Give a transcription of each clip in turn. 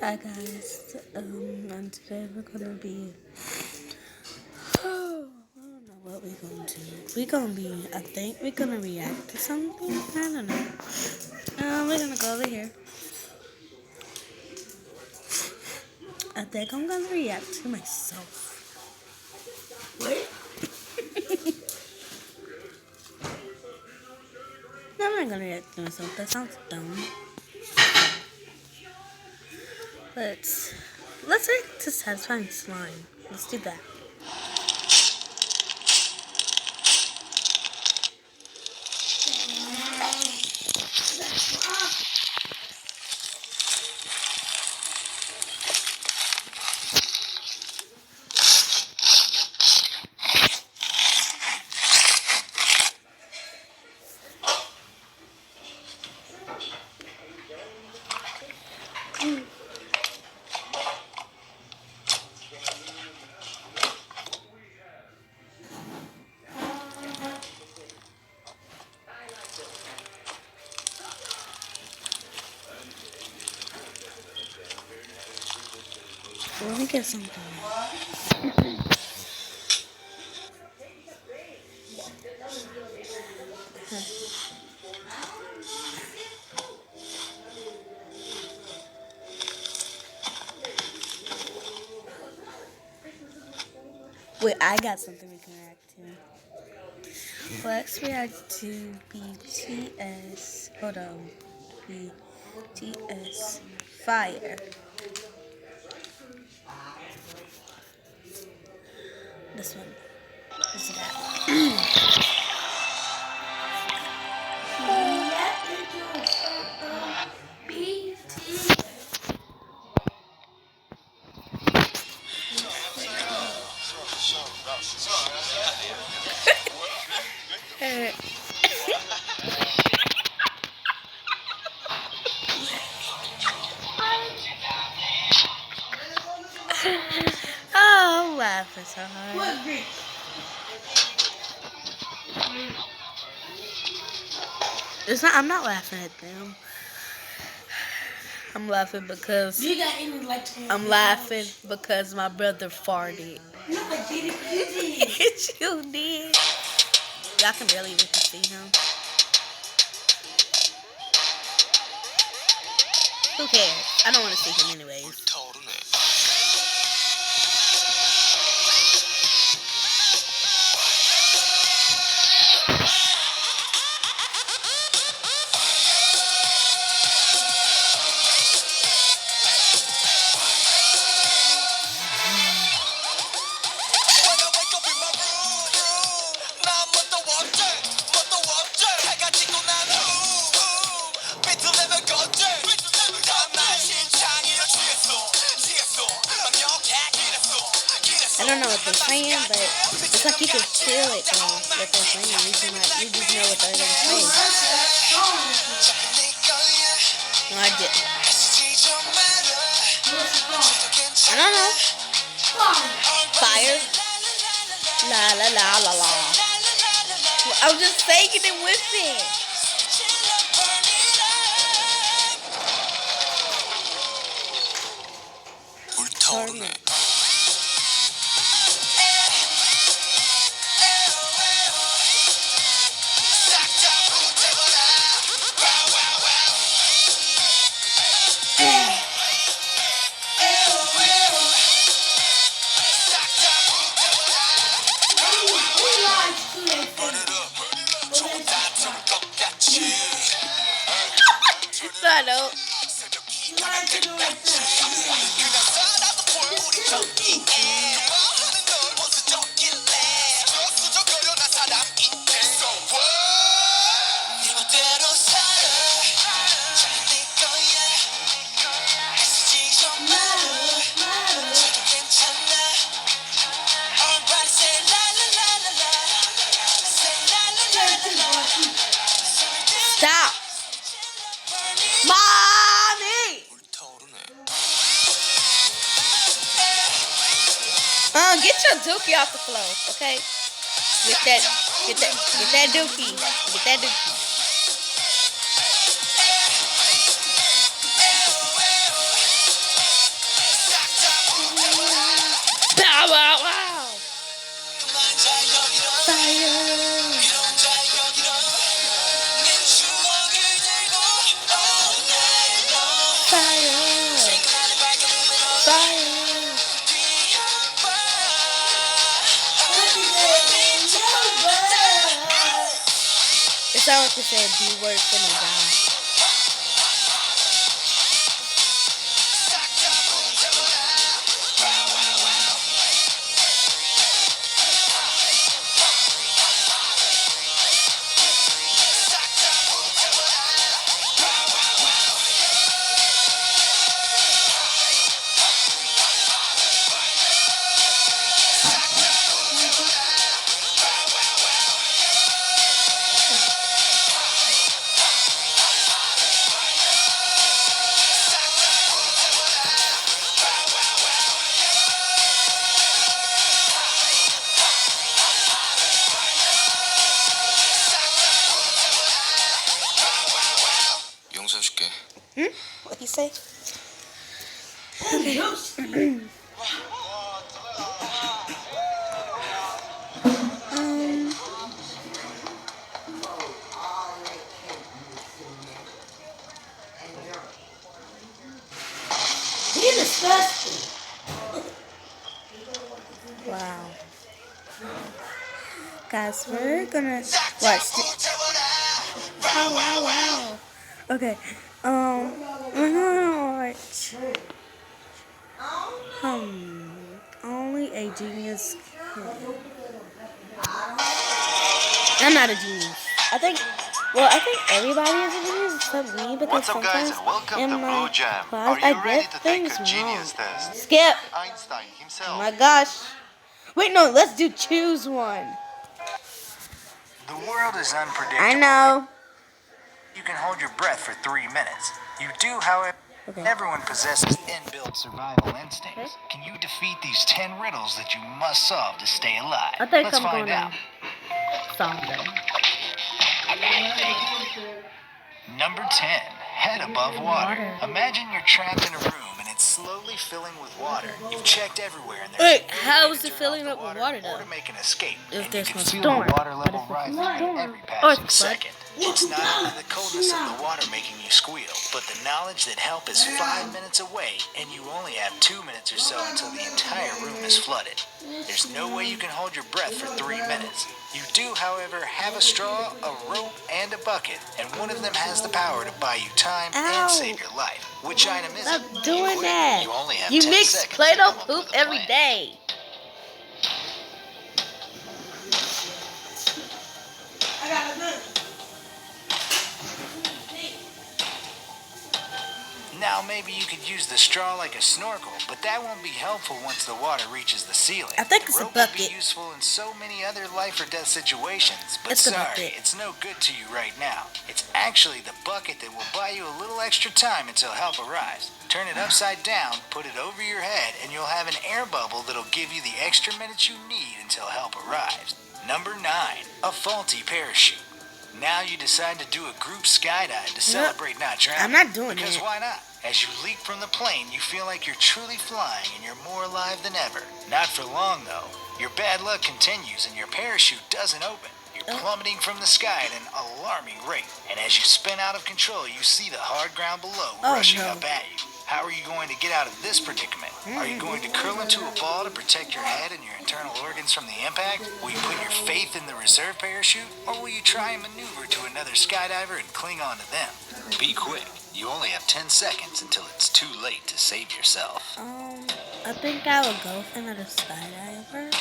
Hi guys, and today we're gonna be, I don't know what we're gonna do. I think we're gonna react to something, I don't know. We're gonna go over here. I think I'm gonna react to myself. What? No, I'm not gonna react to myself, that sounds dumb. Let's react to satisfying slime. Let's do that. Let me get something. Wait, I got something we can react to. Let's react to BTS. Hold on. BTS Fire. This one. This is that. Oh, I'm laughing so hard. It's not. I'm not laughing at them. I'm laughing because I'm laughing because my brother farted. No, I didn't. You did. You did. Y'all can barely even see him. Who cares? I don't want to see him anyways. I don't know what they're saying, but it's like you can feel it what they're saying. You just know what they're gonna say. No, I didn't. I don't know. Fire. La la la la la. I was just saying it with it. I know. Stop. Mommy! Get your dookie off the floor, okay? Get that dookie. Get that dookie. sounded like it said B word finna die. 용서해줄게. Hmm? What he say? You're disgusting. Wow. Guys, we're gonna watch this. Wow. Okay. We're gonna watch. Only a genius can. I'm not a genius. I think everybody is a genius except me because What's up, guys, sometimes and welcome in to my Blue Jam. class Are you I ready get to take things a genius wrong. test? Skip. Einstein Oh himself. my gosh. Wait, no. Let's do choose one. The world is unpredictable. I know. You can hold your breath for 3 minutes. You do, however. Okay. Everyone possesses inbuilt survival instincts. Can you defeat these 10 riddles that you must solve to stay alive? I think Let's I'm find gonna out. solve them. Number 10. Head above water. Imagine you're trapped in a room and it's slowly filling with water. You've checked everywhere and there's Wait, no how way is to it turn filling off up the with water or though? to make an escape. If And there's you no can feel storm, the water but level if it's rising a storm, every or passing it's flood. second. It's not only the coldness of the water making you squeal, but the knowledge that help is 5 minutes away and you only have 2 minutes or so until the entire room is flooded. There's no way you can hold your breath for 3 minutes. You do, however, have a straw, a rope, and a bucket, and one of them has the power to buy you time Ow. and save your life. Which item is it? Stop doing Quick, that. You only have You 10 mix seconds to Play-Doh come up poop with a every plan. day. I got a gun. Now maybe you could use the straw like a snorkel, but that won't be helpful once the water reaches the ceiling. I think the it's a rope would bucket. be useful in so many other life or death situations, but It's a sorry, bucket. it's no good to you right now. It's actually the bucket that will buy you a little extra time until help arrives. Turn it upside down, put it over your head, and you'll have an air bubble that'll give you the extra minutes you need until help arrives. Number 9, a faulty parachute. Now you decide to do a group skydive to celebrate not drowning. I'm not doing Because it. why not? As you leap from the plane, you feel like you're truly flying and you're more alive than ever. Not for long, though. Your bad luck continues and your parachute doesn't open. You're plummeting from the sky at an alarming rate. And as you spin out of control, you see the hard ground below rushing no. up at you. How are you going to get out of this predicament? Are you going to curl into a ball to protect your head and your internal organs from the impact? Will you put your faith in the reserve parachute? Or will you try and maneuver to another skydiver and cling on to them? Be quick. You only have 10 seconds until it's too late to save yourself. I think I would go with another skydiver.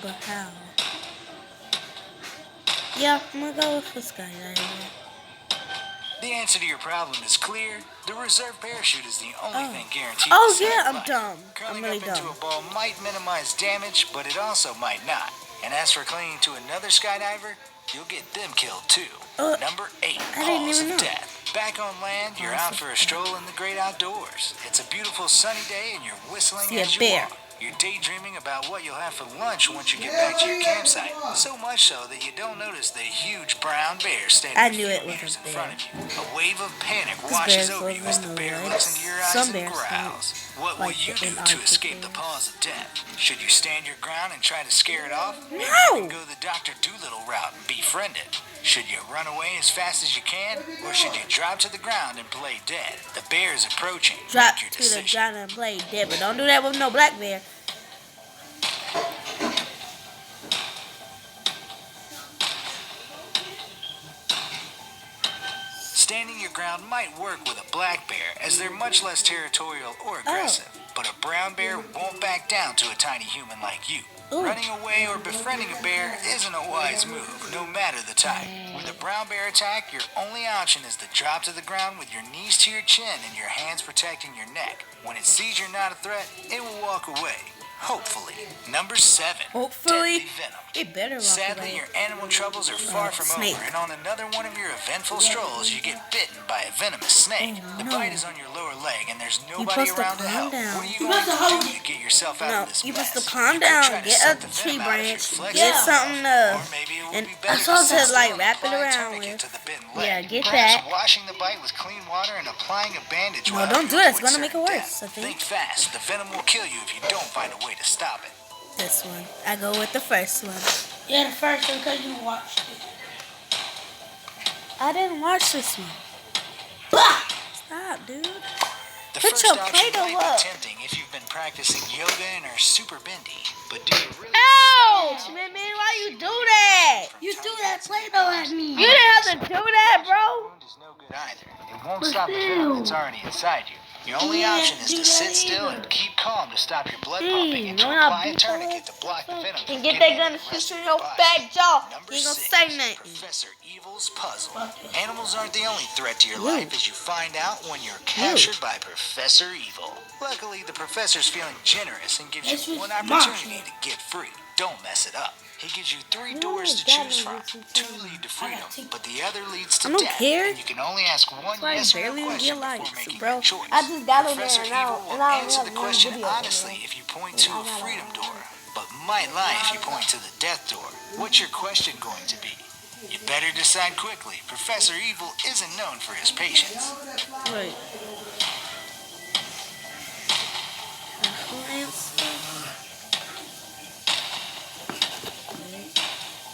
But how? Yeah, I'm gonna go with a skydiver. The answer to your problem is clear. The reserve parachute is the only thing guaranteed Oh, to save yeah, your I'm life. dumb. Curling I'm really up into dumb. a ball might minimize damage, but it also might not. And as for clinging to another skydiver, you'll get them killed too. Number 8, I didn't Paws even of know. Death. Back on land, you're out for a stroll in the great outdoors. It's a beautiful sunny day and you're whistling See a as you bear. walk. You're daydreaming about what you'll have for lunch once you get back to your campsite. So much so that you don't notice the huge brown bear standing I a knew few it was meters a in bear. front of you. A wave of panic This washes bear's over you as the living bear the looks woods. into your eyes Some and bears growls. What will like you the do to Antarctic escape the bears. paws of death? Should you stand your ground and try to scare it off? Maybe No! you can go the Dr. Doolittle route and befriend it. Should you run away as fast as you can, or should you drop to the ground and play dead? The bear is approaching. Drop Make your to the decision. ground and play dead, but don't do that with no black bear. Standing your ground might work with a black bear, as they're much less territorial or aggressive. But a brown bear won't back down to a tiny human like you. Ooh. Running away or befriending a bear isn't a wise move, no matter the type. With a brown bear attack, your only option is to drop to the ground with your knees to your chin and your hands protecting your neck. When it sees you're not a threat, it will walk away. Hopefully. Number 7. Hopefully. Deadly venom. It better walk Sadly, away. your animal troubles are far from snake. over, and on another one of your eventful strolls, you get bitten by a venomous snake. Oh, The no. bite is on your lower leg, and there's nobody supposed to around to calm help. down. What are you You going supposed to to hold do it. to get yourself out No, of this you mess? supposed to calm You could down, try to get suck a the tree venom out if you're branch, flexible get enough, something or maybe it would and be I'm better supposed to sit like still and wrap it apply a around tourniquet with. to the bitten leg. Yeah, get Perhaps that. washing the bite with clean water and applying a bandage No, will don't help do you that. It's avoid gonna make it certain worse, death. I think. Think fast. The venom will kill you if you don't find a way to stop it. This one. I go with the first one. Yeah, the first one because you watched it. I didn't watch this one. Bah! Stop, dude. The Put first your option Play-Doh might up. be tempting if you've been practicing yoga and are super bendy, but do you really? Ouch, man, why you do that? You threw that Play-Doh at me. You didn't have to do that, bro. Wound is no good either. It won't But stop the venom still. that's already inside you. Your only Yeah, option is do to that sit still either. and keep calm to stop your blood pumping and to no, not apply a beat tourniquet your to block the venom. And from get that getting gun in and the rest shoot of in your your body. fat jaw. Number You ain't gonna 6, say nothing. Professor Evil's puzzle. Okay. Animals aren't the only threat to your Ew. life, as you find out when you're captured by Professor Evil. Luckily, the professor's feeling generous and gives This you was one my opportunity fault. to get free. Don't mess it up. He gives you 3 No, doors to that choose is from. what you 2 said. lead to freedom, take- but the other leads to I don't death. care. And you can only ask one I yes or barely no even question get before likes, making bro. your choice. I just got on there Professor and Evil will I answer the have one question video on honestly there. if you point to a freedom door, but might lie if you point to the death door. What's your question going to be? You better decide quickly. Professor Evil isn't known for his patience. Wait.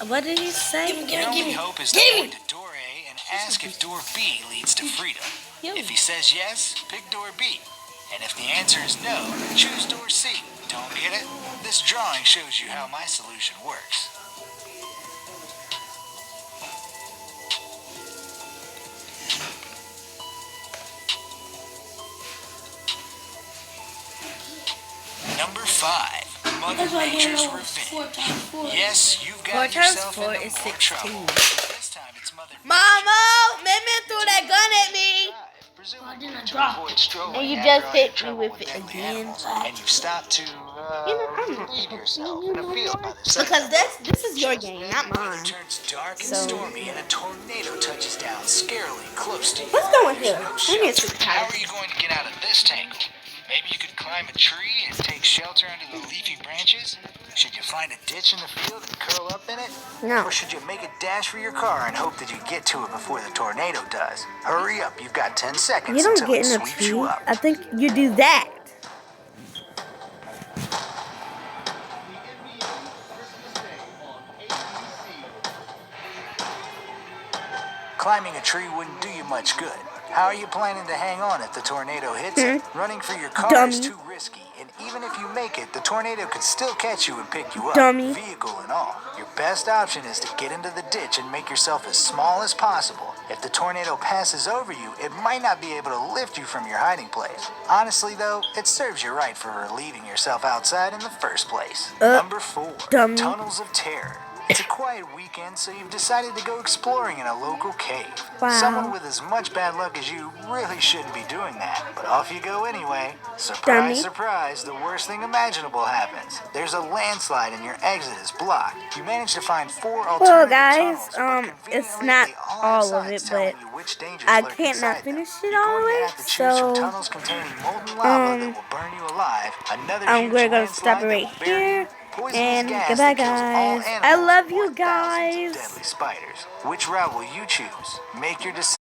What did he say? Your only hope is to Give point me. to door A and ask if door B leads to freedom. Yo. If he says yes, pick door B. And if the answer is no, choose door C. Don't get it? This drawing shows you how my solution works. Number 5, Mother That's why Nature's you know 4 Revenge. times 4. Yes, you've 4 got times yourself 4 into is more 16. trouble. This time it's Mother Mama, Mimi threw that gun at me. I didn't drop it. And you just hit me with it again. And you stop to I'm not relieve yourself in a field by the sun. Because this is your game, not It mine. turns dark and So- stormy, and a tornado touches down scarily close to you. Let's go in here. There's We no need to shelter. How are you going to get out of this tangle? Maybe you could climb a tree and take shelter under the leafy branches? Should you find a ditch in the field and curl up in it? No. Or should you make a dash for your car and hope that you get to it before the tornado does? Hurry up, you've got 10 seconds You don't until get it in a sweeps you tree. up. I think you do that. Climbing a tree wouldn't do you much good. How are you planning to hang on if the tornado hits it? Running for your car is Dummy. too risky, and even if you make it, the tornado could still catch you and pick you up, Dummy. vehicle and all. Your best option is to get into the ditch and make yourself as small as possible. If the tornado passes over you, it might not be able to lift you from your hiding place. Honestly, though, it serves you right for relieving yourself outside in the first place. Number 4, dummy. Tunnels of Terror. It's a quiet weekend, so you've decided to go exploring in a local cave. Wow. Someone with as much bad luck as you really shouldn't be doing that, but off you go anyway. Surprise, Dummy. surprise, the worst thing imaginable happens. There's a landslide and your exit is blocked. You manage to find 4 alternative Well, guys, tunnels, but it's conveniently, not they all have all of signs it, telling but you which dangers I lurk can't not inside them. finish it You're all the going to way, have to choose from so tunnels containing molten lava that will burn you alive, another I'm huge gonna stop landslide it that right will bury you, here. poisonous And gas goodbye, that kills all guys. I animals, love or you thousands of guys. deadly spiders. Which route will you choose? Make your decision.